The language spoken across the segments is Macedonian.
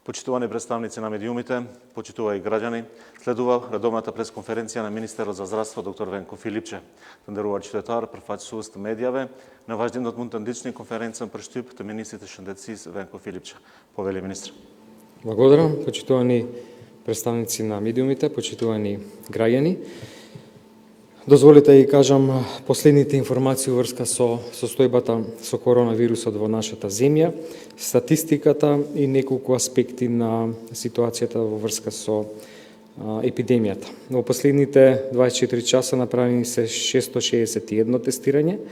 Почитувани представници на медиумите, почитувајќи граѓани, следува редовната пресконференција на министерот за здравство доктор Венко Филипче. Тендерува читатар, прфаќсуст медијаве, на важдинот мунтандични конференцијан прштип те министрите Шендецис Венко Филипче. Повели министр. Благодарам, почитувани представници на медиумите, почитувани граѓани. Дозволите да кажам последните информации врска со состојбата со коронавирусот во нашата земја, статистиката и неколку аспекти на ситуацијата во врска со епидемијата. Во последните 24 часа направени се 661 тестирање,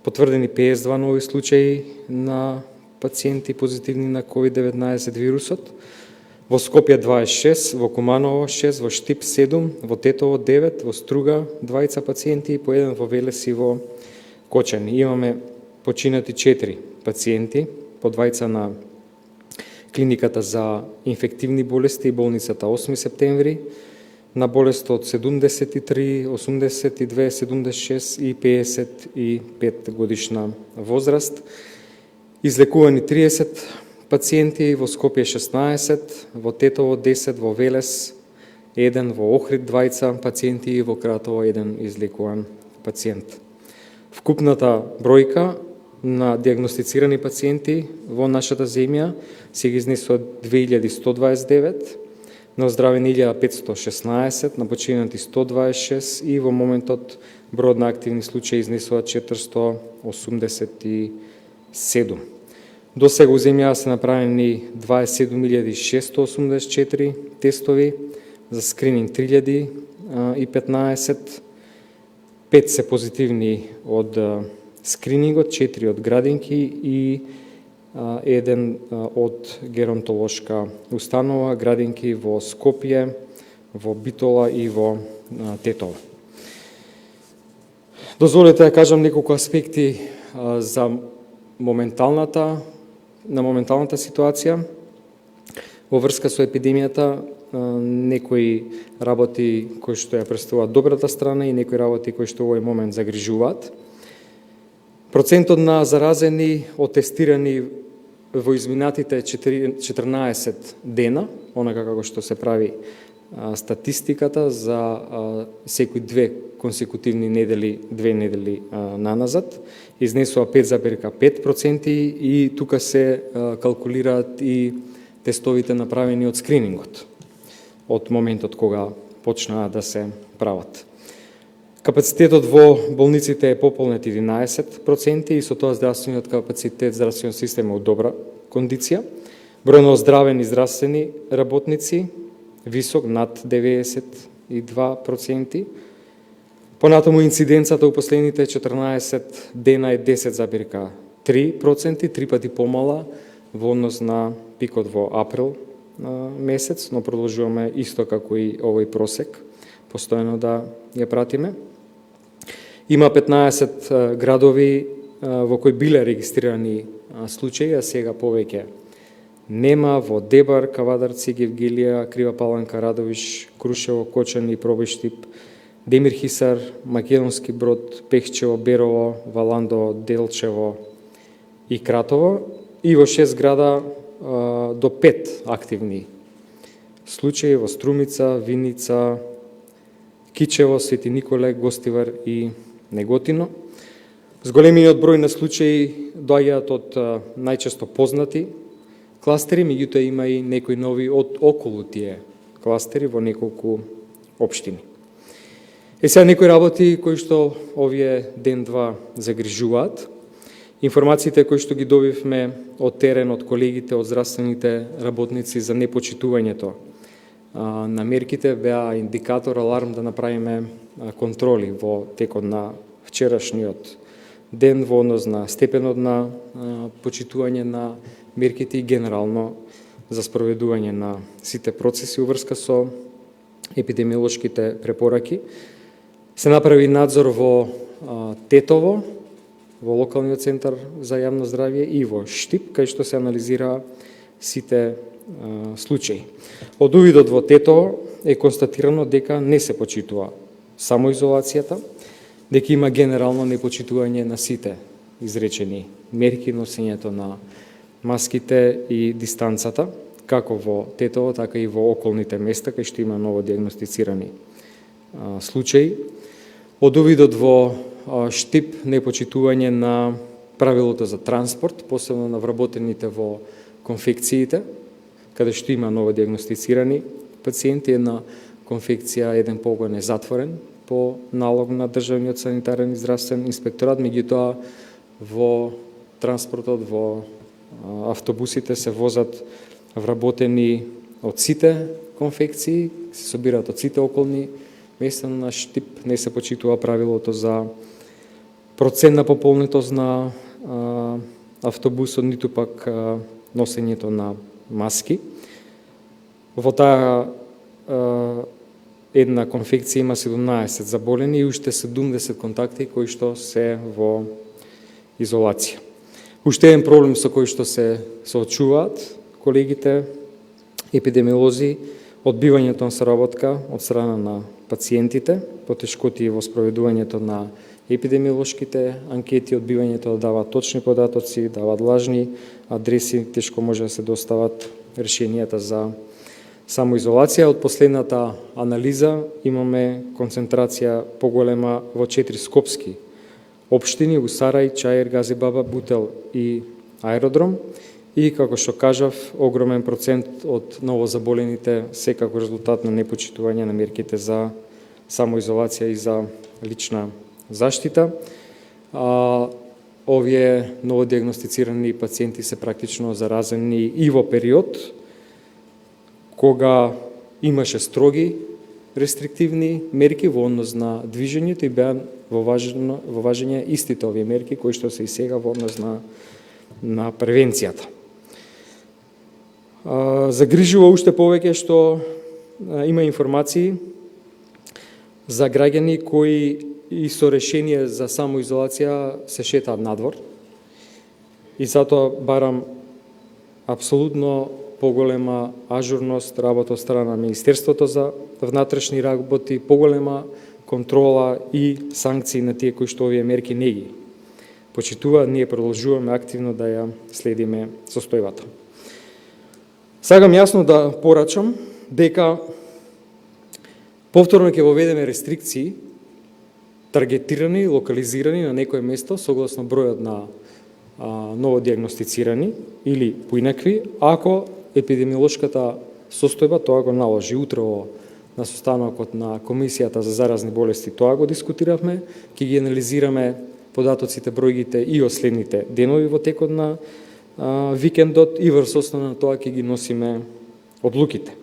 потврдени 52 нови случаи на пациенти позитивни на COVID-19 вирусот, во Скопје 26, во Куманово 6, во Штип 7, во Тетово 9, во Струга 2 пациенти и по 1 во Велес и во Кочани. Имаме починати 4 пациенти, по 2 на клиниката за инфективни болести и болницата 8 септември, на болест од 73, 82, 76 и 55 годишна возраст. Излекувани 30 пациенти, во Скопје 16, во Тетово 10, во Велес 1, во Охрид 2 пациенти и во Кратово 1 излекуван пациент. Вкупната бројка на диагностицирани пациенти во нашата земја се ги изнесува 2129, на оздравени 1516, на починати 126 и во моментот бројот на активни случаи изнесува 487. До сега у земја се направени 27.684 тестови, за скрининг 3015, 5 се позитивни од скринингот, 4 од градинки и 1 од геронтолошка установа, градинки во Скопје, во Битола и во Тетово. Дозволете да кажам неколку аспекти за моменталната ситуација во врска со епидемијата, некои работи кои што ја представуваат добрата страна и некои работи кои што во овој момент загрижуваат. Процентот на заразени од тестирани во изминатите 14 дена, онака како што се прави статистиката за секои 2 консекутивни недели, 2 недели наназад, изнесува 5,5% и тука се калкулираат и тестовите направени од скринингот, од моментот кога почнаа да се прават. Капацитетот во болниците е пополнет 11% и со тоа здравствениот капацитет, здравствениот систем е од добра кондиција. Број на оздравени здравствени работници висок, над 92%. Понатаму инциденцата у последните 14 дена е 10,3%, 3 пати помала во однос на пикот во април месец, но продолжуваме исто како и овој просек, постојано да ја пратиме. Има 15 градови во кои биле регистрирани случаи, а сега повеќе нема, во Дебар, Кавадарци, Гевгелија, Крива Паланка, Радовиш, Крушево, Кочани, Пробиштип, Демирхисар, Македонски Брод, Пехчево, Берово, Валандо, Делчево и Кратово, и во 6 града до 5 активни случаи во Струмица, Виница, Кичево, Свети Николе, Гостивар и Неготино. Зголемиот број на случаи доаѓаат од најчесто познати кластери, меѓутоа има и некои нови од околу тие кластери во неколку општини. Сега некои работи кои што овие ден-два загрижуваат. Информациите кои што ги добивме од терен, од колегите, од здравствените работници за непочитувањето на мерките беа индикатор, аларм да направиме контроли во текот на вчерашниот ден во однос на степенот на почитување на мерките и генерално за спроведување на сите процеси уврска со епидемиолошките препораки. Се направи надзор во Тетово, во локалниот центар за јавно здравје и во Штип, кај што се анализира сите случаи. Од увидот во Тетово е констатирано дека не се почитува само изолацијата, дека има генерално непочитување на сите изречени мерки, носењето на маските и дистанцата, како во Тетово, така и во околните места, кај што има ново диагностицирани случаи. Од увидот во Штип, непочитување на правилото за транспорт, посебно на вработените во конфекциите, каде што има ново диагностицирани пациенти, една конфекција, еден погон е затворен по налог на Државниот санитарен и здравствен инспекторат, меѓутоа во транспортот, во автобусите се возат вработени од сите конфекции, се собираат од сите околни места на Штип, не се почитува правилото за процентна пополнетост на автобусот, ниту пак носењето на маски. Во таа една конфекција има 17 заболени и уште 70 контакти кои што се во изолација. Уште еден проблем со кој што се соочуваат колегите епидемиолози, одбивањето на соработка од страна на пациентите, потешкоти во спроведувањето на епидемиолошките анкети, одбивањето да даваат точни податоци, даваат лажни адреси, тешко може да се достават решенијата за самоизолација. Од последната анализа имаме концентрација поголема во 4 скопски општини, Усарај, Чаир, Газибаба, Бутел и Аеродром. И, како што кажав, огромен процент од новозаболените секако резултат на непочитување на мерките за самоизолација и за лична заштита. Овие новодиагностицирани пациенти се практично заразени и во период кога имаше строги рестриктивни мерки во однос на движењето и беа во важење истите овие мерки кои што се и сега во однос на превенцијата. Загрижува уште повеќе што има информации за граѓани кои и со решение за самоизолација се шетаат надвор. И затоа барам апсолутно поголема ажурност, работа од страна на Министерството за внатрешни работи, поголема контрола и санкции на тие кои што овие мерки не ги почитуваат. Ние продолжуваме активно да ја следиме состојбата. Сакам јасно да порачам дека повторно ќе воведеме рестрикции, таргетирани, локализирани на некое место, согласно бројот на новодиагностицирани или поинакви, ако епидемиолошката состојба тоа го наложи. Утрово на состанокот на Комисијата за заразни болести тоа го дискутиравме, ќе ги анализираме податоците, бројгите и од следните денови во текот на викендот и врз основа на тоа ќе ги носиме одлуките.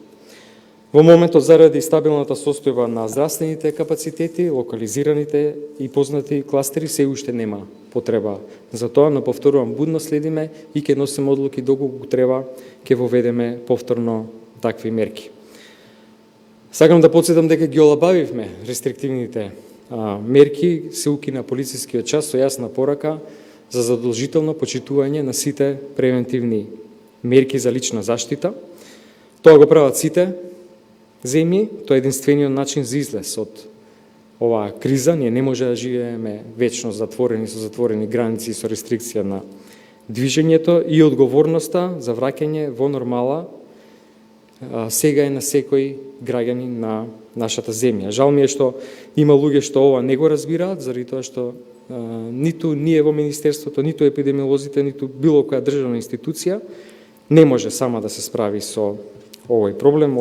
Во моментот, заради стабилната состојба на здравствените капацитети, локализираните и познати кластери, се уште нема потреба за тоа, но повторувам, будно следиме и ќе носиме одлуки доколку треба, ќе воведеме повторно такви мерки. Сакам да потсетам дека ги олабавивме рестриктивните мерки, се укина полицискиот час со јасна порака за задолжително почитување на сите превентивни мерки за лична заштита. Тоа го прават сите земји, тоа е единствениот начин за излез од оваа криза. Ние не може да живееме вечно затворени со затворени граници и со рестрикција на движењето, и одговорноста за враќање во нормала сега е на секој граѓанин на нашата земја. Жал ми е што има луѓе што ова не го разбираат, заради тоа што ниту ние во Министерството, ниту епидемиолозите, ниту било која државна институција не може сама да се справи со овој проблем.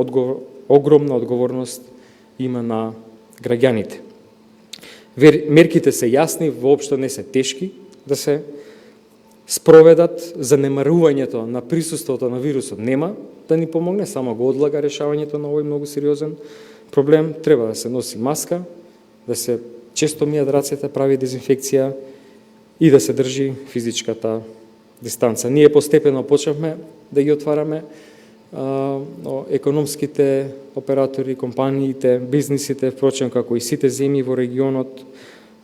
Огромна одговорност има на граѓаните. Мерките се јасни, воопшто не се тешки да се спроведат. Занемарувањето на присуството на вирусот нема да ни помогне, само го одлага решавањето на овој многу сериозен проблем. Треба да се носи маска, да се често мијат рацете, прави дезинфекција и да се држи физичката дистанца. Ние постепено почнавме да ги отвараме економските оператори, компаниите, бизнисите, впрочем како и сите земји во регионот,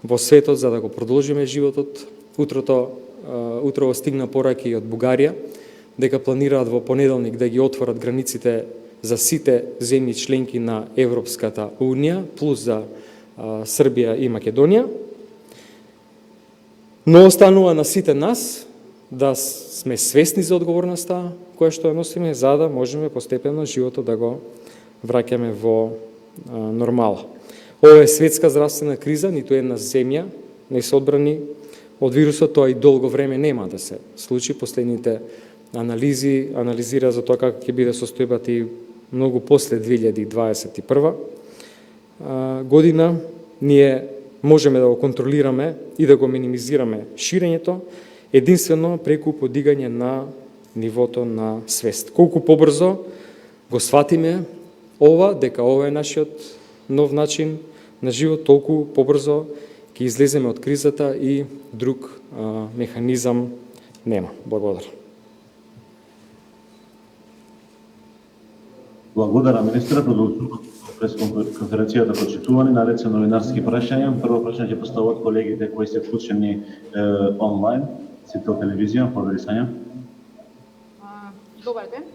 во светот, за да го продолжиме животот. Утрово стигна пораки од Бугарија, дека планираат во понеделник да ги отворат границите за сите земји членки на Европската Унија, плюс за Србија и Македонија. Но останува на сите нас да сме свесни за одговорноста која што ја носиме, за да можеме постепено животот да го враќаме во нормала. Ова е светска здравствена криза, ниту една земја не се одбрани од вирусот, тоа и долго време нема да се случи. Последните анализира за тоа како ќе биде состојбата и многу после 2021 година. Ние можеме да го контролираме и да го минимизираме ширењето единствено преку подигање на нивото на свест. Колку побрзо го сватиме ова, дека ова е нашиот нов начин на живот, толку побрзо ќе излеземе од кризата и друг механизам нема. Благодарам. Благодарам, министре. Продолжуваме пресконференцијата почитувани, наред се новинарски прашања. Прво прашање ќе постават колегите кои се вклучени онлайн, Сител телевизија, повели Сања. Добар ден.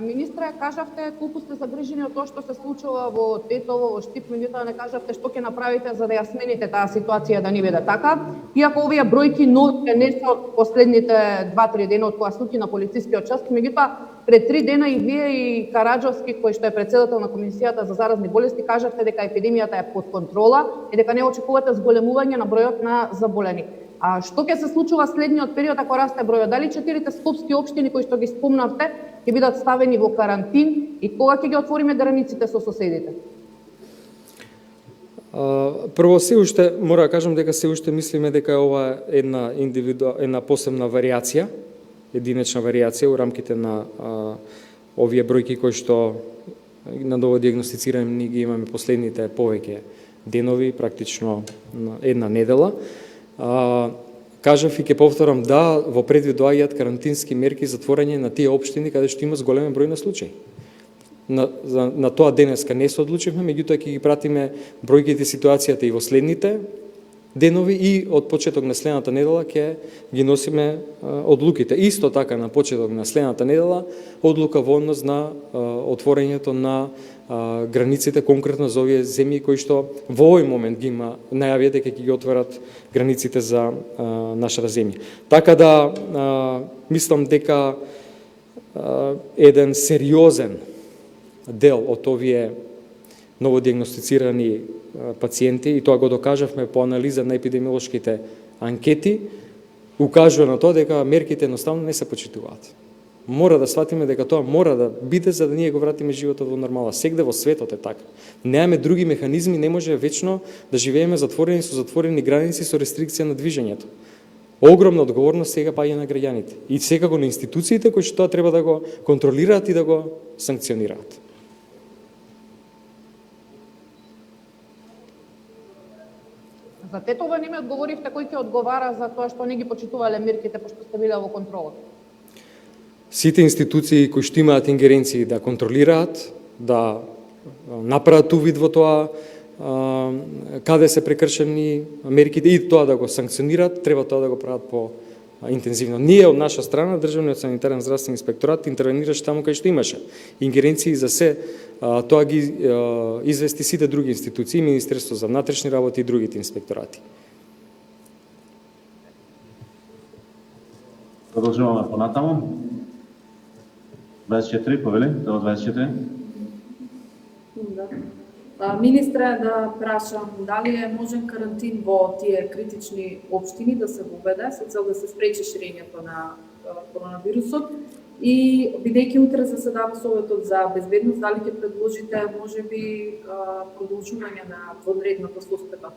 Министре, кажавте колку сте загрижени од тоа што се случува во Тетово, во Штип, меѓутоа не кажавте што ќе направите за да ја смените таа ситуација да не биде така. Иако овие бројки не се од последните 2-3 дена од кога случи на полицискиот час, меѓутоа пред 3 дена и вие и Караджовски, кој што е претседател на Комисијата за заразни болести, кажавте дека епидемијата е под контрола и дека не очекувате зголемување на бројот на заболени. А што ќе се случува следниот период ако расте бројот? Дали 4 скопски општини кои што ги спомнавте ќе бидат ставени во карантин и кога ќе ги отвориме границите со соседите? Прво, се уште мора да кажам дека се уште мислиме дека ова е една посебна варијација, единечна варијација у рамките на овие бројки кои што на ново диагностицирани ги имаме последните повеќе денови, практично една недела. Кажав и ќе повторам, да, во предвид доаѓаат карантински мерки за затворање на тие општини каде што има зголемен број на случаи. На тоа денеска не се одлучивме, меѓутоа ќе ги пратиме бројките ситуацијата и во следните денови и од почеток на следната недела ќе ги носиме одлуките. Исто така на почеток на следната недела одлука во однос на отворањето на границите конкретно за овие земји кои што во овој момент ги има најавија дека ќе ги отворат границите за нашата земја. Така да мислам дека еден сериозен дел од овие новодиагностицирани пациенти, и тоа го докажавме по анализа на епидемиолошките анкети, укажува на тоа дека мерките едноставно не се почитуваат. Мора да сватиме дека тоа мора да биде за да ние го вратиме животот во нормала. Сегде во светот е така. Немаме други механизми, не може вечно да живееме затворени со затворени граници со рестрикција на движењето. Огромна одговорност сега паѓа на граѓаните и секако на институциите кои што тоа треба да го контролираат и да го санкционираат. За Тетово не ми одговоривте кој ќе одговара за тоа што не ги почитувале мерките пошто сте биле во контрола. Сите институции кои што имаат ингеренции да контролираат, да направат увид во тоа каде се прекршени мерките и тоа да го санкционираат, треба тоа да го прават по интензивно. Ние од наша страна, Државниот санитарен здравствен инспекторат интервенираше таму кај што имаше ингеренции за се, тоа ги извести сите други институции, Министерство за внатрешни работи и другите инспекторати. Продолжуваме понатаму. 24, повели, до 24. Да. Министре, да прашам, дали е можен карантин во тие критични општини да се воведе со цел да се спречи ширењето на коронавирусот и бидејќи утре заседава Советот за безбедност, дали ќе предложите можеби продолжување на вонредната состојба?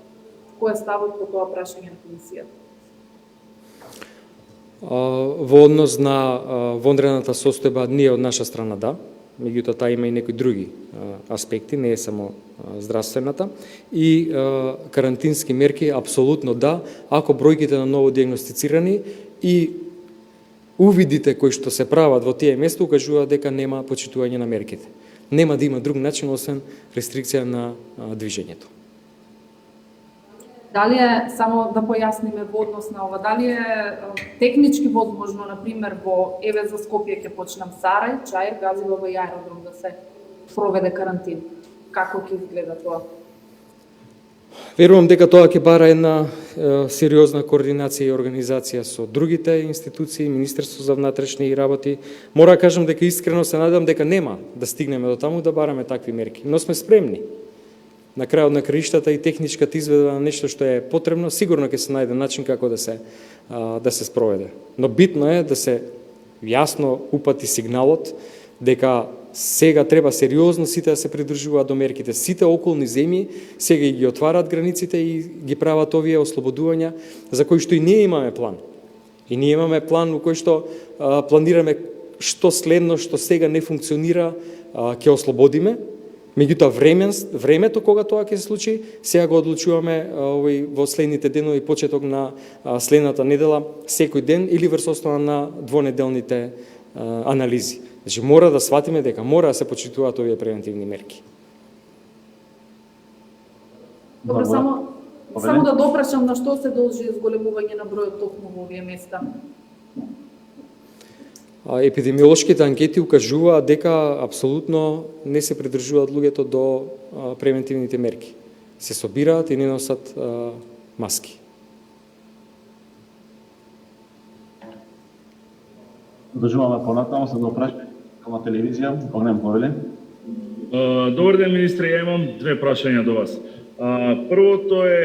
Кој е ставот по тоа прашање на комисијата? Во однос на вонредната состојба, ние од наша страна да, меѓутоа таа има и некои други аспекти, не е само здравствената. И карантински мерки, апсолутно да, ако бројките на ново диагностицирани и увидите кои што се прават во тие места укажуваат дека нема почитување на мерките. Нема да има друг начин освен рестрикција на движењето. Дали е, само да појасниме во однос на ова, дали е технички возможно, например, во еве за Скопје ќе почнам Сарај, Чаир, Газилово и аеродром да се проведе карантин? Како ќе изгледа тоа? Верувам дека тоа ќе бара една сериозна координација и организација со другите институции, Министерство за внатрешни работи. Мора да кажам дека искрено се надам дека нема да стигнеме до таму да бараме такви мерки, но сме спремни. На крајот на краиштата и техничката изведба на нешто што е потребно, сигурно ќе се најде начин како да се спроведе. Но битно е да се јасно упати сигналот дека сега треба сериозно сите да се придржуваат до мерките. Сите околни земји сега ги отвараат границите и ги прават овие ослободувања за кои што и ние имаме план. И ние имаме план во кој што планираме што следно, што сега не функционира, ќе ослободиме. Меѓутоа времето кога тоа ќе се случи, сега го одлучуваме во следните денови, почеток на следната недела, секој ден или врз основа на двонеделните анализи. Значи мора да сватиме дека мора да се почитуваат овие превентивни мерки. Добро, само да допрашам на што се должи зголемување на бројот токму во овие места. Епидемиолошките анкети укажуваат дека апсолутно не се придржуваат луѓето до превентивните мерки. Се собираат и не носат маски. Продолжуваме понатаму, се допрашање на телевизија. Огнен Повеле. Добар ден, министре, ја имам две прашања до вас. Првото е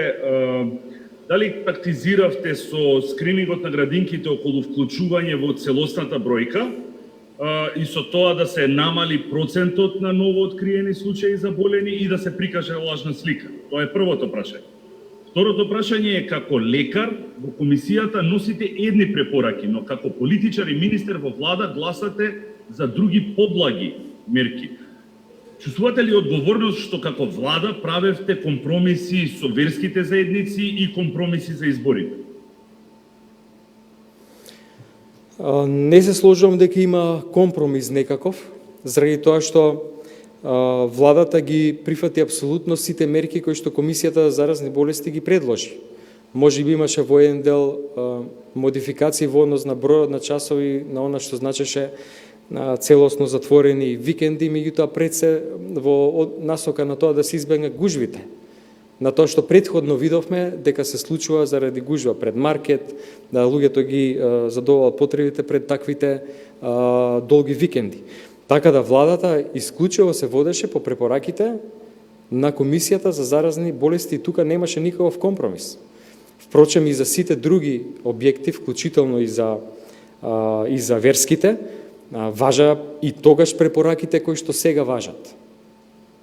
дали тактизиравте со скринингот на градинките околу вклучување во целосната бројка и со тоа да се намали процентот на ново откриени случаи заболени и да се прикаже лажна слика? Тоа е првото прашање. Второто прашање е како лекар во комисијата носите едни препораки, но како политичар и министер во влада гласате за други поблаги мерки. Чувствувате ли одговорност што како влада правевте компромиси со верските заедници и компромиси за изборите? Не се сложувам дека има компромис некаков, заради тоа што владата ги прифати апсолутно сите мерки кои што Комисијата за заразни болести ги предложи. Може би имаше во еден дел модификации во однос на бројот на часови, на она што значеше целосно затворени викенди, меѓутоа пред се во насока на тоа да се избегне гужвите. На тоа што претходно видовме дека се случува заради гужва пред маркет, да луѓето ги задоволат потребите пред таквите долги викенди. Така да владата исклучиво се водеше по препораките на Комисијата за заразни болести и тука немаше никаков компромис. Впрочем и за сите други објекти, вклучително и за верските, важа и тогаш препораките кои што сега важат.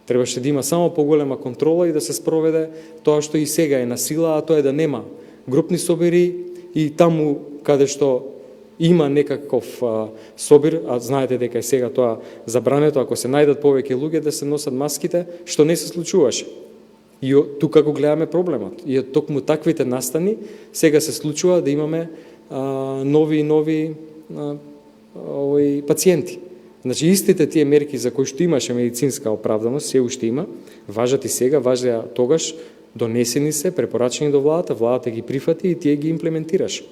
Требаше да има само поголема контрола и да се спроведе тоа што и сега е на сила, а тоа е да нема групни собери и таму каде што има некаков собир, а знаете дека и сега тоа забрането, ако се најдат повеќе луѓе да се носат маските, што не се случуваше. И тука го гледаме проблемот. И токму таквите настани сега се случува да имаме нови пациенти. Значи истите тие мерки за кои што имаше медицинска оправданост, се уште има, важат и сега, важеа тогаш, донесени се, препорачени до владата, владата ги прифати и тие ги имплементираше.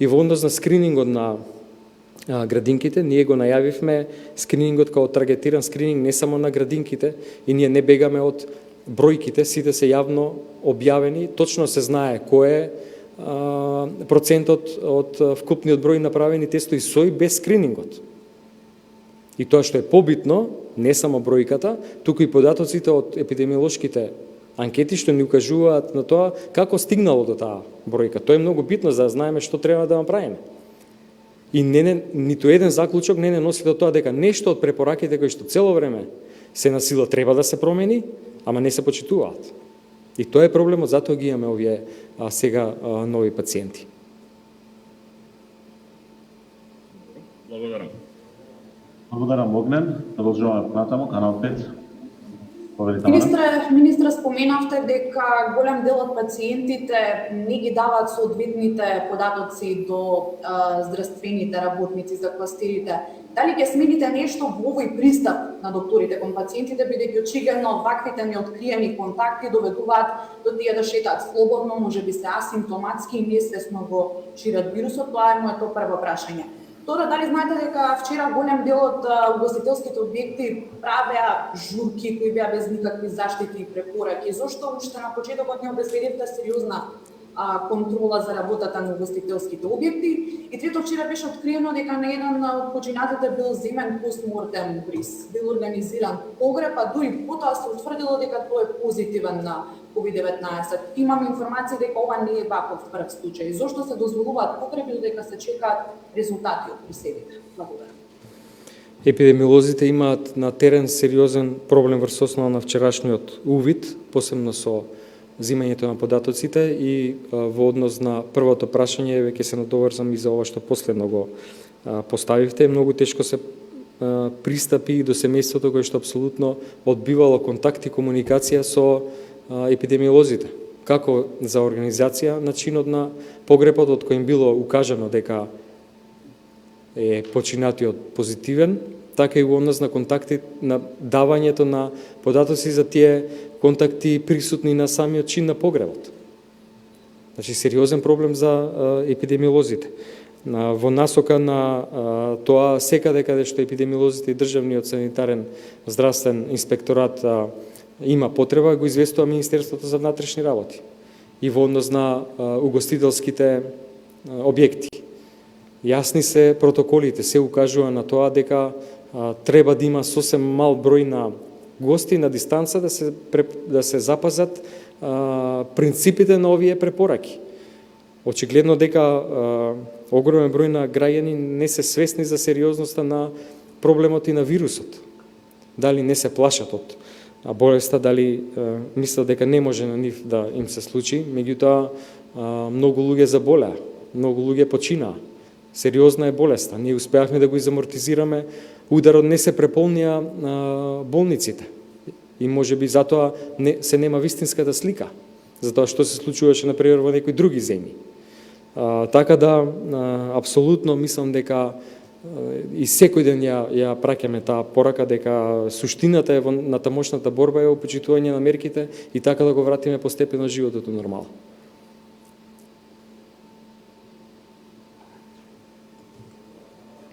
И во однос на скринингот на градинките, ние го најавивме скринингот како таргетиран скрининг не само на градинките и ние не бегаме од бројките, сите се јавно објавени, точно се знае кој е процентот од вкупниот број направени тестови со и без скринингот. И тоа што е побитно, не само бројката, туку и податоците од епидемиолошките анкети што ни укажуваат на тоа како стигнало до таа бројка. Тоа е многу битно за да знаеме што треба да направиме. И ниту еден заклучок не носи до тоа дека нешто од препораките кои што цело време се на сила треба да се промени, ама не се почитуваат. И тоа е проблемот, затоа ги имаме овие сега нови пациенти. Благодарам. Благодарам, Огнен. Продолжуваме понатаму, канал 5. Министре, споменавте дека голем дел од пациентите не ги даваат соодветните податоци до здравствените работници за кластерите. Дали ќе смените нешто во овој пристап на докторите кон пациентите, бидејќи очигледно ваквите неоткриени контакти доведуваат до тие да шетаат слободно, можеби се асимптоматски и несвесно го шират вирусот? Тоа е моето прво прашање. Второ, дали знаете дека вчера голем дел од угостителските објекти правеа журки кои беа без никакви заштити и препораки? Зошто уште на почетокот не обезбедивте сериозна контрола за работата на угостителските објекти? И трето, вчера беше откриено дека на еден од починатите бил земен постмортем бриз, бил организиран погреб, а дури потоа се утврдило дека тој е позитивен на COVID-19. Имам информација дека ова не е ваков прв случај. Зошто се дозволуваат погреби додека се чекаат резултати од присегите? Благодарам. Епидемиолозите имаат на терен сериозен проблем врз основа на вчерашниот увид, посебно со взимањето на податоците и во однос на првото прашање, веќе се надоврзам и за ова што последно го поставивте. Многу тешко се пристапи до семејството кое што апсолутно одбивало контакт и комуникација со епидемиолозите. Како за организација на чинот на погребот, од кој им било укажано дека е починатиот позитивен, така и во однос на контакти, на давањето на податоци за тие контакти присутни на самиот чин на погребот. Значи, сериозен проблем за епидемиолозите. Во насока на тоа, секаде каде што епидемиолозите и државниот санитарен здравствен инспекторат има потреба, го известува Министерството за внатрешни работи и во однос на угостителските објекти. Јасни се протоколите, се укажува на тоа дека треба да има сосем мал број на гости на дистанца да се запазат принципите на овие препораки. Очигледно дека огромен број на граѓани не се свесни за сериозноста на проблемот и на вирусот. Дали не се плашат од болеста, дали мислат дека не може на нив да им се случи, меѓутоа многу луѓе заболеа, многу луѓе починаа. Сериозна е болеста. Ние успеавме да го изамортизираме, ударот не се преполнија болниците. И можеби затоа се нема вистинската слика, затоа што се случуваше например во некои други земји. Така да, апсолутно мислам дека и секој ден ја праќаме таа порака дека суштината е на тамошната борба е опочитување на мерките и така да го вратиме постепено животот у нормала.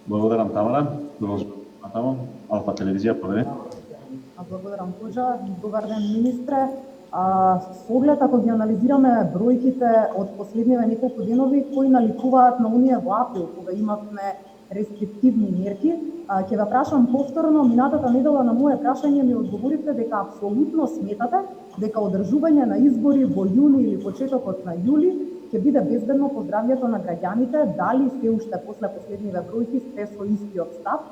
Благодарам, Тамара. Тамам, Алфа телевизија, провери. Благодарам, Коджа. Добар ден, министре. Со оглед, ако ги анализираме бројките од последниве неколку денови кои наликуваат на оние во април, кога имавме рестриктивни мерки, ќе ве прашам повторно, минатата недела на моje прашање ми одговорите дека апсолутно сметате дека одржување на избори во јуни или почетокот на јули ќе биде безбедно по здравјето на граѓаните, дали се уште после последниве бројки сте со истиот став?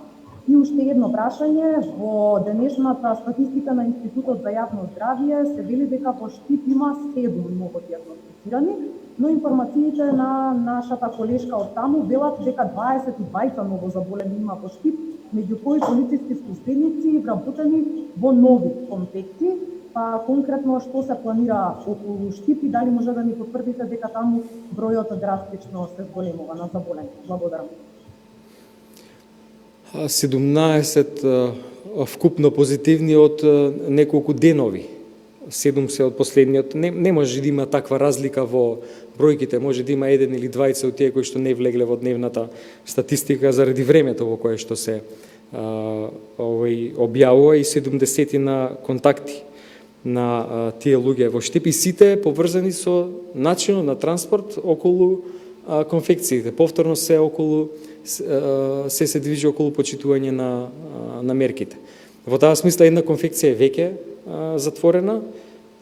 И уште едно прашање, во денешната статистика на Институтот за јавно здравје се вели дека во Штип има 7 ново дијагностицирани, но информациите на нашата колешка од таму велат дека 22 ново заболени има во Штип, меѓу кои полициски службеници вработени во нови конфекти. Па конкретно што се планира околу Штип и дали може да ни потврдите дека таму бројот драстично се зголемува на заболени? Благодарам. 17 вкупно позитивни од неколку денови. 7 се од последниот. Не може да има таква разлика во бројките, може да има еден или двајца од тие кои што не влегле во дневната статистика заради времето во кое што се објавува и 70 на контакти на тие луѓе во Штип и сите поврзани со начинот на транспорт околу конфекциите. Повторно се околу се движи околу почитување на мерките. Во таа смисла една конфекција е веќе затворена.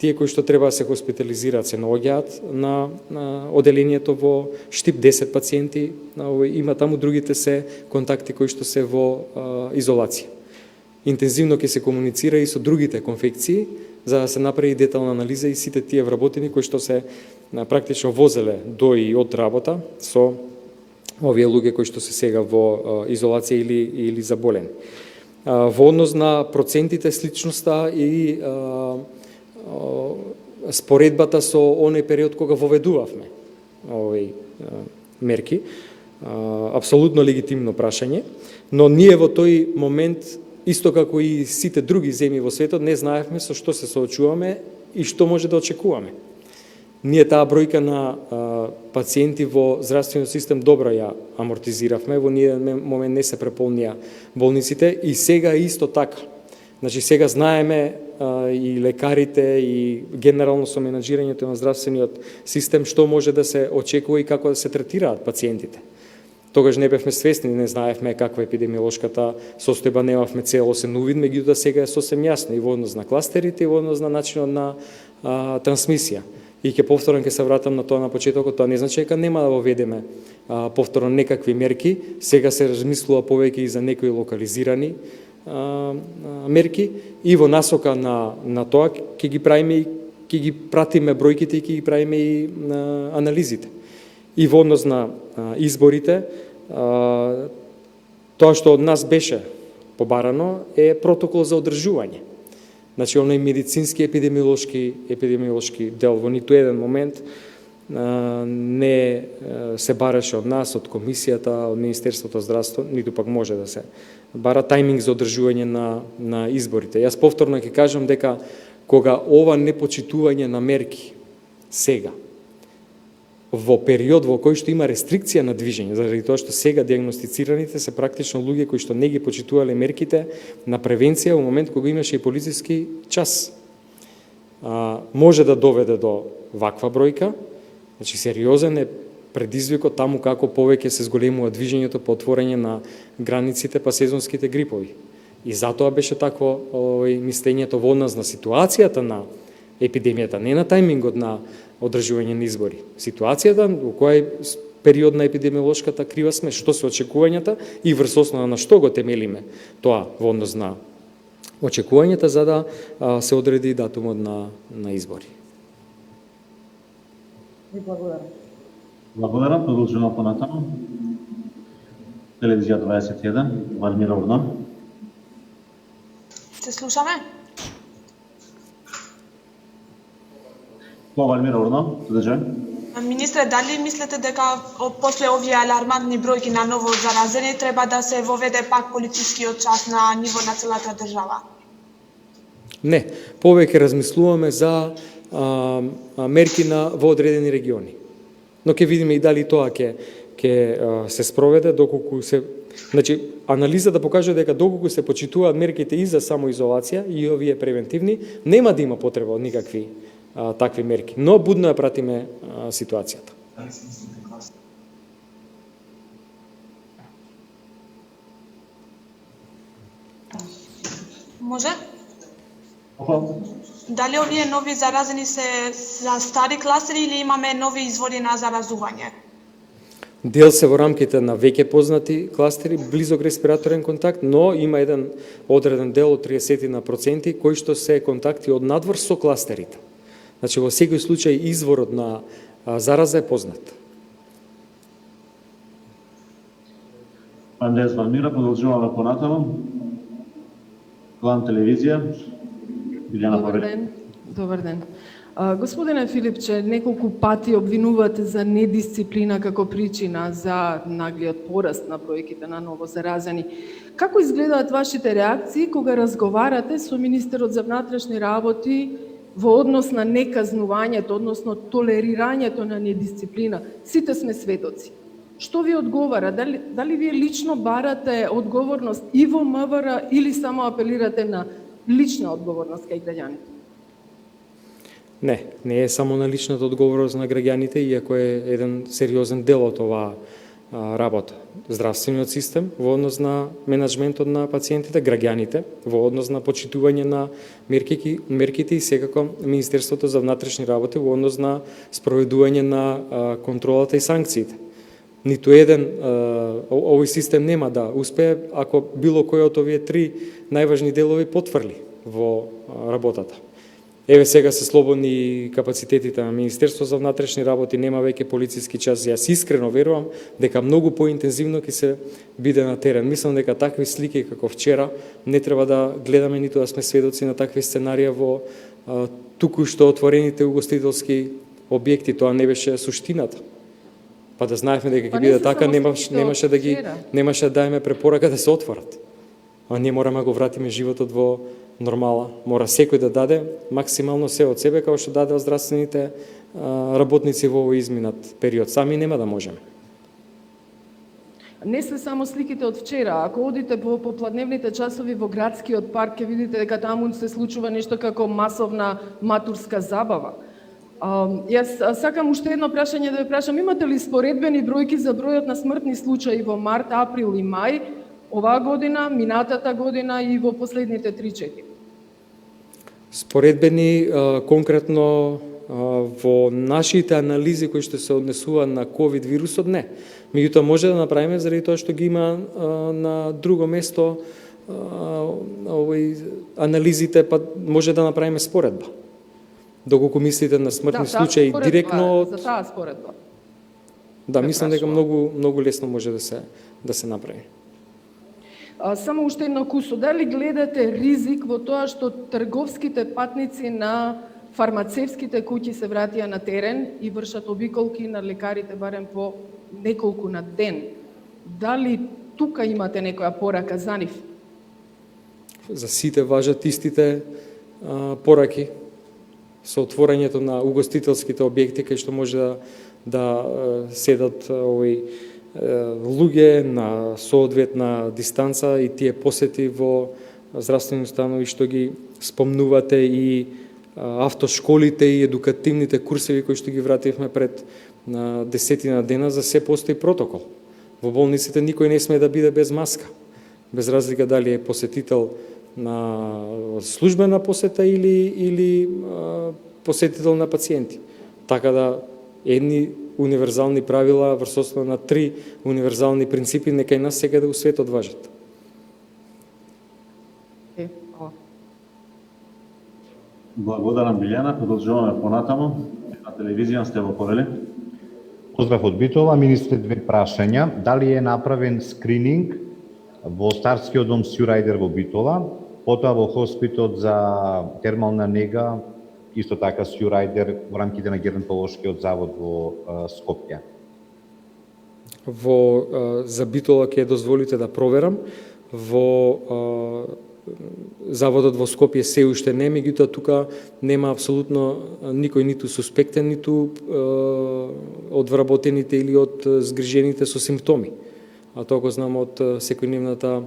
Тие кои што треба да се хоспитализираат се наоѓаат на оделението во Штип, 10 пациенти има таму, другите се контакти кои што се во изолација. Интензивно ќе се комуницира и со другите конфекции за да се направи детална анализа и сите тие вработени кои што се практично возеле до и од работа со овие луѓе кои што се сега во изолација или заболени. Во однос на процентите, сличноста и споредбата со оној период кога воведувавме овој мерки, апсолутно легитимно прашање, но ние во тој момент, исто како и сите други земји во светот, не знаевме со што се соочуваме и што може да очекуваме. Ние таа бројка на пациенти во здравствениот систем добро ја амортизиравме, во ние момент не се преполнија болниците и сега исто така. Значи сега знаеме и лекарите и генерално со менаџирањето на здравствениот систем што може да се очекува и како да се третираат пациентите. Тогаш не бевме свесни, не знаевме каква е епидемиолошката состојба, немавме целосен увид, меѓутоа сега е сосем јасно и во однос на кластерите и во однос на начинот на трансмисија. И ќе повторам, ќе се вратам на тоа на почетокот, тоа не значи дека нема да воведеме повторно некакви мерки, сега се размислува повеќе и за некои локализирани мерки и во насока на тоа ќе ги правиме и ќе ги пратиме бројките и ќе ги правиме и анализите. И во однос на изборите, тоа што од нас беше побарано е протокол за одржување. Значи, оној медицински епидемиолошки дел во ниту еден момент не се бараше од нас, од комисијата, од Министерството здравство, ниту пак може да се бара тајминг за одржување на изборите. Јас повторно ќе кажам дека кога ова непочитување на мерки сега, во период во кој што има рестрикција на движење, заради тоа што сега диагностицираните се практично луѓе кои што не ги почитувале мерките на превенција во момент кога имаше и полициски час. Може да доведе до ваква бројка, значи сериозен е предизвикот таму како повеќе се зголемува движењето по отворање на границите па сезонските грипови. И затоа беше такво мислењето во однос на ситуацијата на епидемијата, не на тајмингот на одржување на избори. Ситуацијата во која период на епидемиолошката крива сме, што се очекувањата и врз основа на што го темелиме тоа во однос на очекувањата за да се одреди датумот на избори. Ви благодарам. Благодарам, продолжуваме понатаму. Телевизија 21, Валмира Урнон. Се слушаме? Валмира Урнон, продолжај. Министре, дали мислите дека после овие алармантни бројки на ново заразени треба да се воведе пак полицискиот час на ниво на целата држава? Не, повеќе размислуваме за мерки во одредени региони. Но ќе видиме и дали тоа ќе се спроведе доколку се, значи анализата покажа дека доколку се почитуваат мерките и за самоизолација и овие превентивни, нема да има потреба од никакви такви мерки, но будно ја пратиме ситуацијата. Може? Дали овие нови заразени се за стари кластери или имаме нови извори на заразување? Дел се во рамките на веќе познати кластери, близок респираторен контакт, но има еден одреден дел од 30% кои што се контакти од надвор со кластерите. Значи, во секој случај изворот на зараза е познат. Андреас Валмира, продолжуваме понатаму. Главна телевизија, Билјана Павелин. Добар ден. Господине Филипче, неколку пати обвинувате за недисциплина како причина за наглиот пораст на бројките на новозаразени. Како изгледаат вашите реакции кога разговарате со министерот за внатрешни работи во однос на неказнувањето, односно толерирањето на недисциплина? Сите сме сведоци. Што ви одговара? Дали вие лично барате одговорност и во МВР или само апелирате на лична одговорност кај граѓаните? Не е само на личната одговорност на граѓаните, иако е еден сериозен дел од оваа работа. Здравствениот систем во однос на менаџментот на пациентите, граѓаните во однос на почитување на мерките и секако Министерството за внатрешни работи во однос на спроведување на контролата и санкциите. Ниту еден овој систем нема да успее ако било кој од овие три најважни делови потврли во работата. Еве сега се слободни капацитетите на Министерство за внатрешни работи, нема веќе полициски час. Јас искрено верувам дека многу поинтензивно ќе се биде на терен. Мислам дека такви слики како вчера не треба да гледаме, ниту да сме сведоци на такви сценарија во туку што отворените угостителски објекти. Тоа не беше суштината. Па да знаевме дека ќе биде така, немаше да даеме препорака да се отворат. А ние мораме да го вратиме животот во нормала. Мора секој да даде максимално се од себе, како што даде од здравствените работници во овој изминат период. Сами нема да можеме. Не се само сликите од вчера. Ако одите по попладневните часови во градскиот парк, ќе видите дека таму се случува нешто како масовна матурска забава. Јас сакам уште едно прашање да ве прашам. Имате ли споредбени бројки за бројот на смртни случаи во март, април и мај, оваа година, минатата година и во последните 3-4? Споредбени конкретно во нашите анализи кои што се однесува на ковид вирусот, не. Меѓутоа може да направиме заради тоа што ги има на друго место анализите, па може да направиме споредба. Доколку мислите на смртни случаи директно од... За таа споредба. Да, мислам дека многу лесно може да се направи. Само уште едно кусо. Дали гледате ризик во тоа што трговските патници на фармацевските куќи се вратија на терен и вршат обиколки на лекарите барем по неколку на ден? Дали тука имате некоја порака за нив? За сите важат истите пораки со отворањето на угостителските објекти кај што може да седат луѓе на соодветна дистанца и тие посети во здравствени установи што ги спомнувате и автошколите и едукативните курсеви кои што ги вративме пред десетина дена, за се постои протокол. Во болниците никој не смее да биде без маска, без разлика дали е посетител на службена посета или посетител на пациенти. Така да едни универзални правила врз основа на 3 универзални принципи нека и нас секаде у светот важат. Благодарам, Билјана. Продолжуваме понатаму. На телевизија сте во Повели. Поздрав од Битола. Министре, 2 прашања. Дали е направен скрининг во Старскиот дом Сјурајдер во Битола, потоа во хоспитот за термална нега, исто така Сјурајдер во рамките на Геронтолошкиот завод во Скопје? За Битола ќе дозволите да проверам. Во заводот во Скопје се уште не, меѓутоа тука нема апсолутно никој ниту суспектен, ниту од вработените или од згрижените со симптоми. А тоа го знам од секојдневната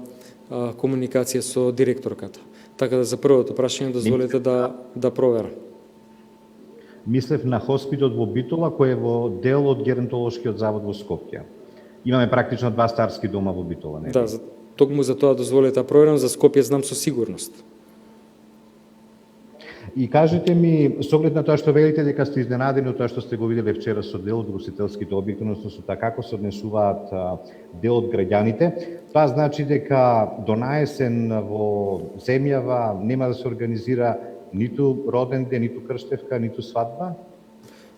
комуникација со директорката. Така да за првото прашање дозволете да проверам. Мислев на хоспитот во Битола, кој е во дел од Геронтолошкиот завод во Скопје. Имаме практично 2 старски дома во Битола, не? Да, токму за тоа дозволете да проверам, за Скопје знам со сигурност. И кажете ми, со оглед на тоа што велите дека сте изненадени од тоа што сте го виделе вчера со дел од ugostителските објекти, односно со така како се однесуваат дел од граѓаните, тоа значи дека до наесен во земјава нема да се организира ниту роден ден, ниту крштевка, ниту свадба?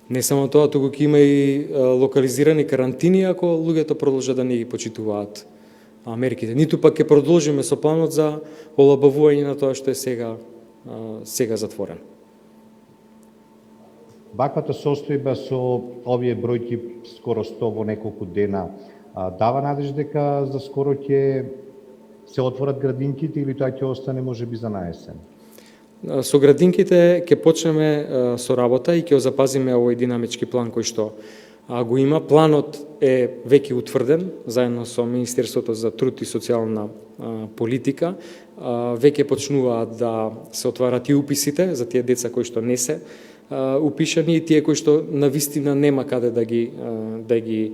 Не само тоа, туку ќе има и локализирани карантини ако луѓето продолжат да не ги почитуваат мерките. Ниту пак ќе продолжиме со планот за олабавување на тоа што е сега затворено. Ваквата состојба со овие бројки скоро 100 во неколку дена дава надеж дека за скоро ќе се отворат градинките или тоа ќе остане можеби за наесен? Со градинките ќе почнеме со работа и ќе запазиме овој динамички план кој што го има. Планот е веќе утврден заедно со Министерството за труд и социјална политика. Веќе почнуваат да се отварат и уписите за тие деца кои што не се упишани и тие кои што навистина нема каде да ги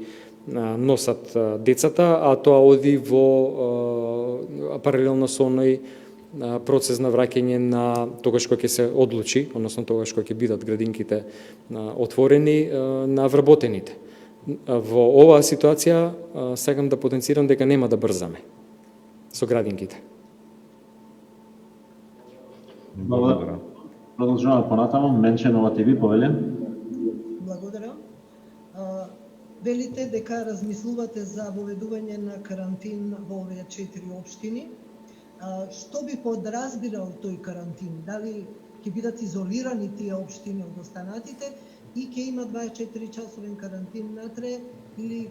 носат децата, а тоа оди во паралелно со оној процес на враќање на тогаш кога ќе се одлучи, односно тогаш кога ќе бидат градинките отворени на вработените. Во оваа ситуација сакам да потенцирам дека нема да брзаме со градинките. Благодарам. Продолжуваме понатаму. Менче, Нова ТВ, Повели. Благодарам. Велите дека размислувате за воведување на карантин во овие 4 општини. Што би подразбирал тој карантин? Дали ќе бидат изолирани тие општини од останатите и ќе има 24 часовен карантин натре или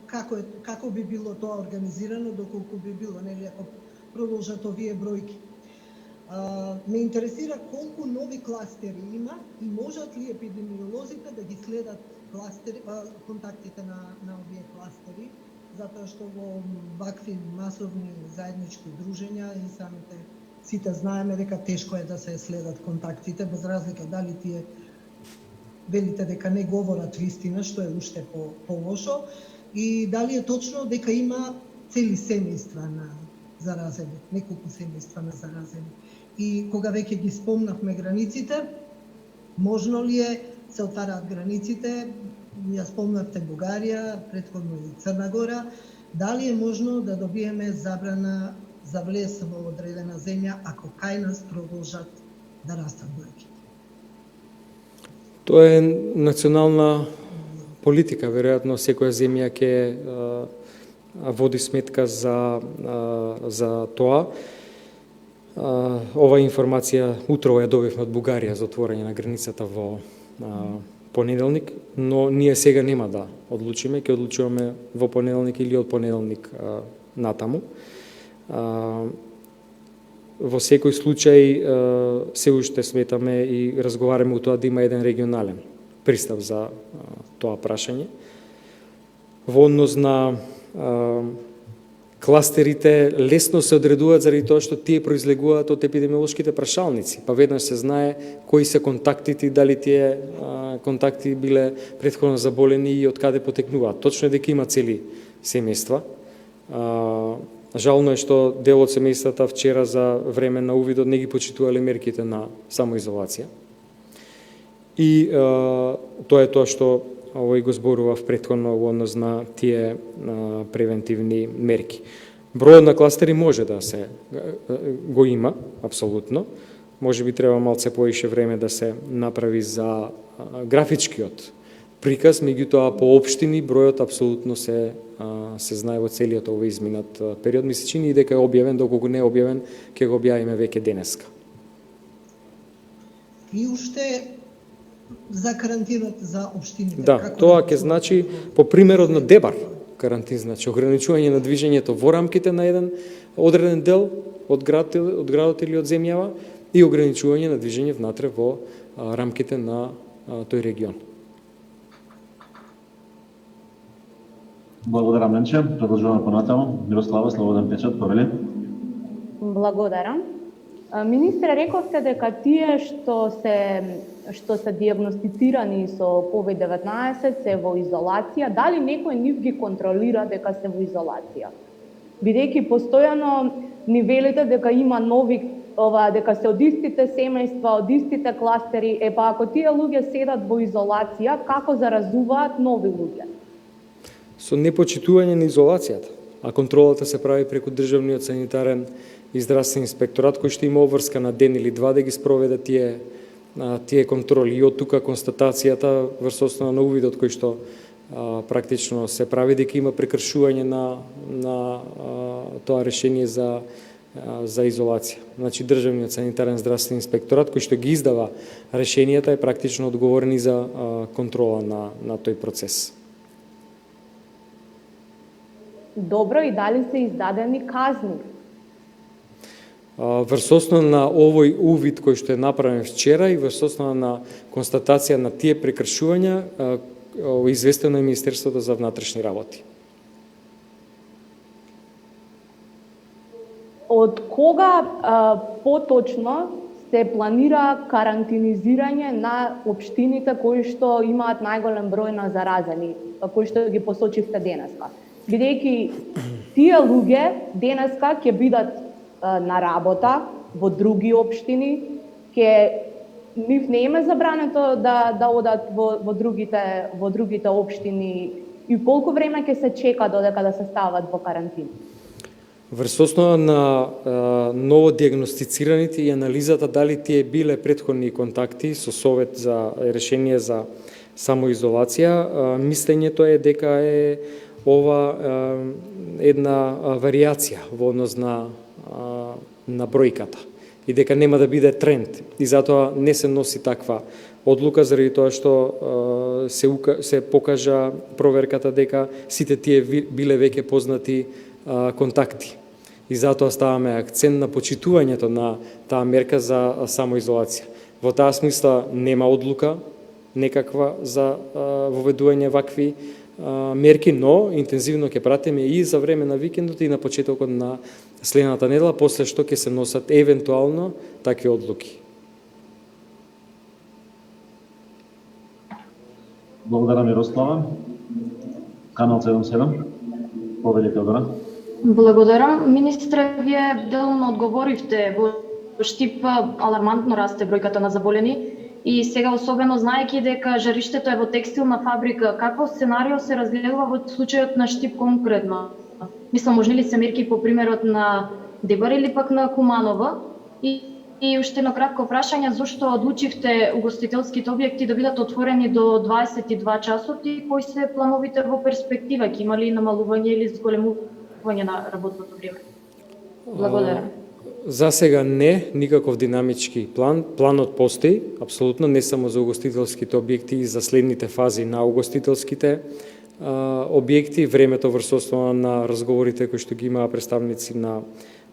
како би било тоа организирано, доколку би било, нели, ако продолжат овие бројки? Ме интересира колку нови кластери има и можат ли епидемиолозите да ги следат контактите на овие кластери, затоа што во вакви масовни заеднички дружења и самите сите знаеме дека тешко е да се следат контактите, без разлика дали тие велите дека не говорат вистина, што е уште по-лошо, и дали е точно дека има цели семејства на заразени, неколку семејства на заразени. И кога веќе ги спомнавме границите, можно ли е се отвараат границите, ја спомнавте Бугарија, претходно и Црна Гора, дали е можно да добиеме забрана за влез во одредена земја ако кај нас продолжат да растат бројките? Тоа е национална политика, веројатно секоја земја ќе води сметка за тоа. Ова информација утро ја добивме од Бугарија за отворање на границата во понеделник, но ние сега нема да одлучиме, ќе одлучуваме во понеделник или од понеделник натаму. Во секој случај се уште сметаме и разговараме у тоа да има еден регионален пристап за тоа прашање. Во однос на кластерите лесно се одредуваат заради тоа што тие произлегуваат од епидемиолошките прашалници, па веднаш се знае кои се контактите и дали тие контакти биле претходно заболени и од каде потекнуваат. Точно е дека има цели семејства. Жално е што дел од семејствата вчера за време на увидот не ги почитувале мерките на самоизолација. И тоа е тоа што овој го зборував претходно во однос на тие превентивни мерки. Бројот на кластери може да се го има, апсолутно. Може би треба малце поише време да се направи за графичкиот приказ, меѓутоа по општини бројот апсолутно се знае во целиот овој изминат период. Ми се чини дека е објавен, доколку не е објавен, ќе го објавиме веќе денеска. И уште за карантинот за општините. Да, тоа ќе значи по примерот на Дебар карантин, значи ограничување на движењето во рамките на еден одреден дел од градот или од земјава и ограничување на движење внатре во рамките на тој регион. Благодарам, Ленче. Продолжуваме понатаму. Мирослава, слободен печат, повели. Благодарам. Министре, рековте дека тие што се диагностицирани со COVID-19 се во изолација, дали некој нив ги контролира дека се во изолација? Бидејќи постојано ни велите дека има нови, дека се од истите семејства, од истите кластери, па ако тие луѓе седат во изолација, како заразуваат нови луѓе? Со непочитување на изолацијата, а контролата се прави преку државниот санитарен и здравствен инспекторат, кој што има обврска на ден или два да ги спроведе тие контроли. И од тука констатацијата врз основа на увидот кој што практично се прави дека има прекршување на тоа решение за изолација. Значи државниот санитарен здравствен инспекторат кој што ги издава решенијата е практично одговорен и за контрола на тој процес. Добро, и дали се издадени казни? Врз основа на овој увид кој што е направен вчера и врз основа на констатација на тие прекршувања, известено е Министерството за внатрешни работи. Од кога поточно се планира карантинизирање на општините кои што имаат најголем број на заразени, кои што ги посочивте денеска? Бидејќи тие луѓе денеска ќе бидат на работа во други општини, нив не им е забрането да одат во другите општини и колку време ќе се чека додека да се стават во карантин? Врз основа на ново диагностицираните и анализата дали тие биле претходни контакти со совет за решение за самоизолација, мислењето е дека е ова една варијација во однос на бројката и дека нема да биде тренд и затоа не се носи таква одлука заради тоа што се покажа проверката дека сите тие биле веќе познати контакти И затоа ставаме акцент на почитувањето на таа мерка за самоизолација. Во таа смисла нема одлука некаква за воведување вакви мерки, но интензивно ќе пратиме и за време на викендот и на почетокот на следната недела, после што ќе се носат евентуално такви одлуки. Благодарам, Мирослава. Канал 77. Повелите одбора. Благодарам. Министре, вие делно одговоривте. Во Штип алармантно расте бројката на заболени и сега особено знаејќи дека жариштето е во текстилна фабрика, какво сценарио се разгледува во случајот на Штип конкретно? Мислам, можни ли се мерки по примерот на Дебар или пак на Куманова? И уште едно кратко прашање, зошто одлучивте угостителските објекти да бидат отворени до 22 часот и кои се плановите во перспектива? Ќе има ли намалување или зголемување на работното време? Благодарам. За сега не, никаков динамички план. Планот постои, апсолутно, не само за угостителските објекти и за следните фази на угостителските објекти. Времето врз основа на разговорите кои што ги имаа представници на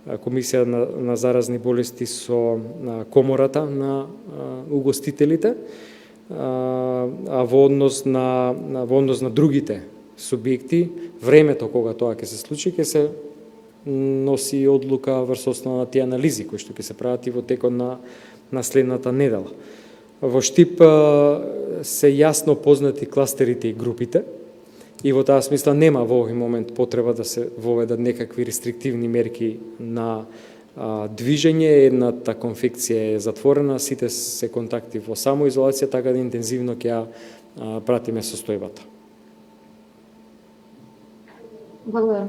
Комисија на заразни болести со комората на угостителите, а во однос на другите субјекти, времето кога тоа ќе се случи, ќе се носи одлука врз основа на тие анализи кои што ќе се прават и во текот на следната недела. Во Штип се јасно познати кластерите и групите и во таа смисла нема во овој момент потреба да се воведат некакви рестриктивни мерки на движење. Едната конфекција е затворена, сите се контакти во самоизолација, така да интензивно ќе ја пратиме состојбата. Благодарам.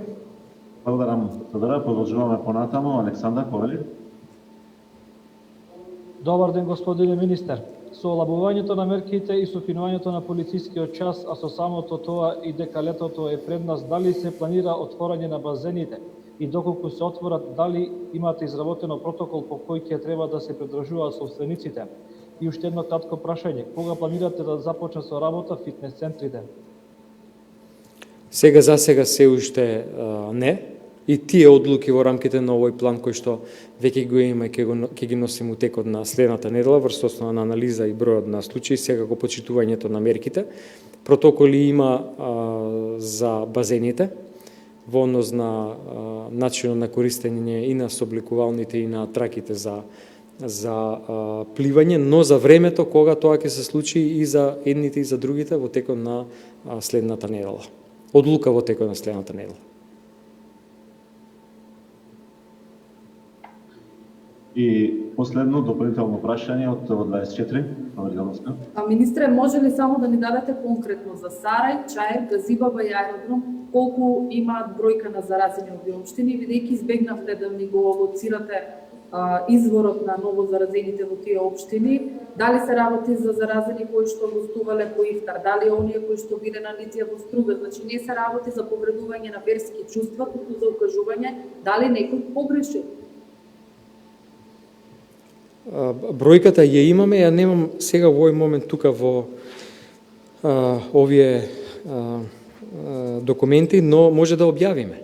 Благодарам, Тодора. Продолжуваме понатаму. Александар, повели. Добар ден, господине министер. Со олабувањето на мерките и со финувањето на полицискиот час, а со самото тоа и дека летото е пред нас, дали се планира отворање на базените? И доколку се отворат, дали имате изработено протокол по кој ќе треба да се придржуваат собствениците? И уште едно кратко прашање. Кога планирате да започне со работа фитнес центрите? Сега за сега се уште не. И тие одлуки во рамките на овој план кој што веќе го има и ќе ги носим у текот на следната недела врз основа на анализа и бројот на случаи, секако почитувањето на мерките. Протоколи има за базените во однос на начинот на користење и на собликувалните и на траките за пливање, но за времето кога тоа ќе се случи и за едните и за другите во текот на следната недела. Одлука во текот на следната недела. И последно дополнително прашање од 24. Повелителноска. Министре, може ли само да ни дадете конкретно за Сарај, Чаир, Газибаба и Аеродром, колку имаат бројка на заразени овие општини, бидејќи избегнавте да ми го лоцирате изворот на ново заразените во тие општини, дали се работи за заразени кои што гостувале по ифтар, дали оние кои што биле на лиција во струга, значи не се работи за повредување на верски чувства, туку за укажување дали некој погрешил. Бројката ја имаме, ја немам сега во овој момент тука во овие документи, но може да објавиме.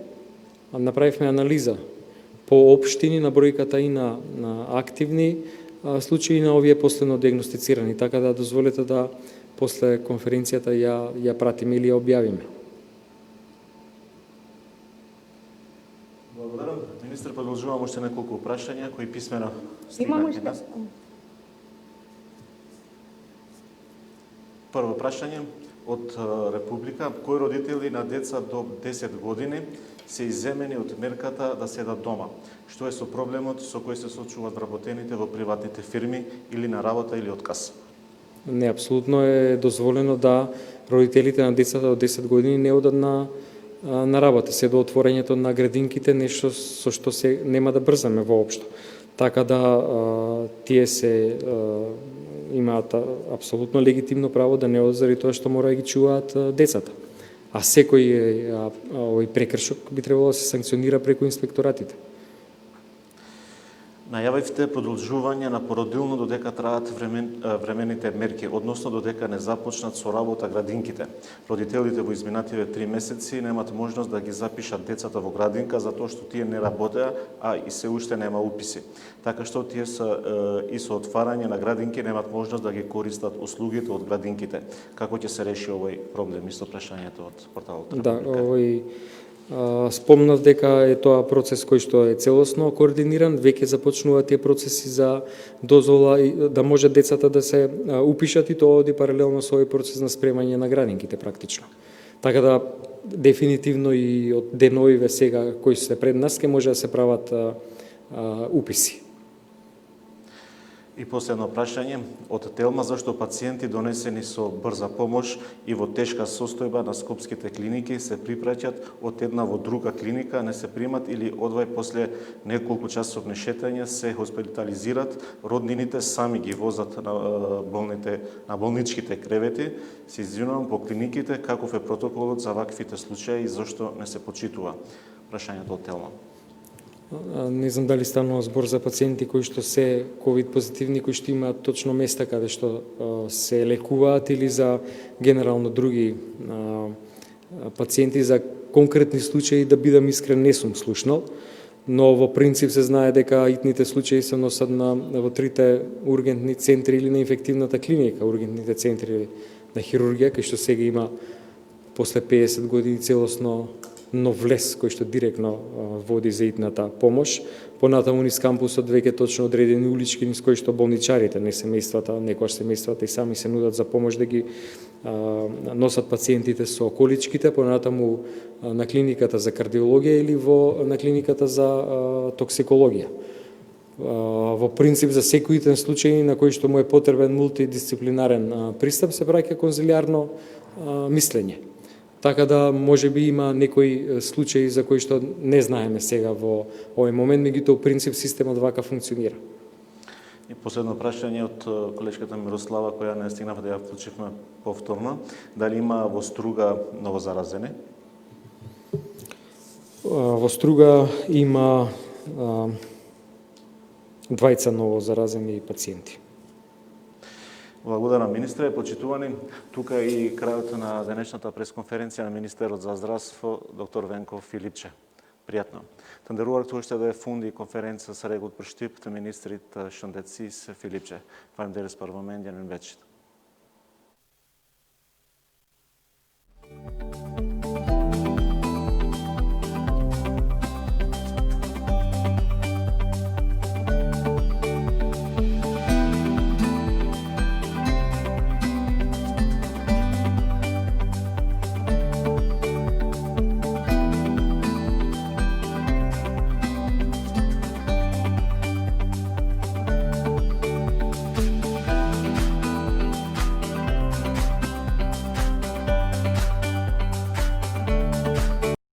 Направивме анализа по општини на бројката и на активни случаи на овие последно диагностицирани, така да дозволете да после конференцијата ја пратиме или ја објавиме. Благодарам. Министр, продолжувам още неколку прашања кои писмено Имам стигнаат нас. Прво прашање од Република. Кои родители на деца до 10 години се изземени од мерката да седат дома? Што е со проблемот со кој се соочуваат вработените во приватните фирми или на работа или отказ? Не, апсолутно е дозволено да родителите на децата до 10 години не одат на работа, се до отворањето на градинките, нешто со што се нема да брзаме воопшто. Така да тие се имаат апсолутно легитимно право да не одат заради тоа што мора да ги чуваат децата. А секој овој прекршок би требало да се санкционира преку инспекторатите. Најавивте продолжување на породилно додека траат времените мерки, односно додека не започнат со работа градинките. Родителите во изминативе 3 месеци немат можност да ги запишат децата во градинка затоа што тие не работеа, а и се уште нема уписи. Така што тие и со отварање на градинки немат можност да ги користат услугите од градинките. Како ќе се реши овој проблем? Исто прашањето од порталот. Да, спомнав дека е тоа процес кој што е целосно координиран, веќе започнуваат тие процеси за дозвола да може децата да се упишат и тоа оди паралелно со овој процес на спремање на градинките практично. Така да дефинитивно и од деновиве сега кои се пред нас ќе може да се прават уписи. И последно прашање од Телма, зашто пациенти донесени со брза помош и во тешка состојба на скопските клиники се припраќат од една во друга клиника, не се примат или одвај после неколку часовни шетања се хоспитализират, роднините сами ги возат на болничките кревети. Се извинувам по клиниките, каков е протоколот за ваквите случаи и зашто не се почитува? Прашањето од Телма. Не знам дали станува збор за пациенти кои што се ковид позитивни, кои што имаат точно места каде што се лекуваат или за генерално други пациенти, за конкретни случаи, да бидам искрен, не сум слушнал, но во принцип се знае дека итните случаи се носат во трите ургентни центри или на инфективната клиника, ургентните центри на хирургија, кај што сега има после 50 години целосно нов влез кој што директно води за итната помош. Понатаму низ кампусот веќе точно одредени улички низ кои што болничарите, не семејствата, некојаш семејствата и сами се нудат за помош да ги носат пациентите со количките, понатаму на клиниката за кардиологија или на клиниката за токсикологија. Во принцип за секој итен случај на кој што му е потребен мултидисциплинарен пристап се праќа конзилиарно мислење. Така да може би има некои случаи за кои што не знаеме сега во овој момент, меѓутоа принцип системот вака функционира. И последно прашање од колешката Мирослава, која не стигнав да ја вклучивме повторно. Дали има во Струга новозаразени? Во Струга има 2 новозаразени пациенти. Благодарам, министре. Почитувани, тука и крајот на денешната пресконференција на министерот за здравство, доктор Венко Филипче. Пријатно. Тандерувар тоа што да е фунди конференција са регот прештип министрит Шандецис Филипче. Фарм делес парламент, јанен вечит.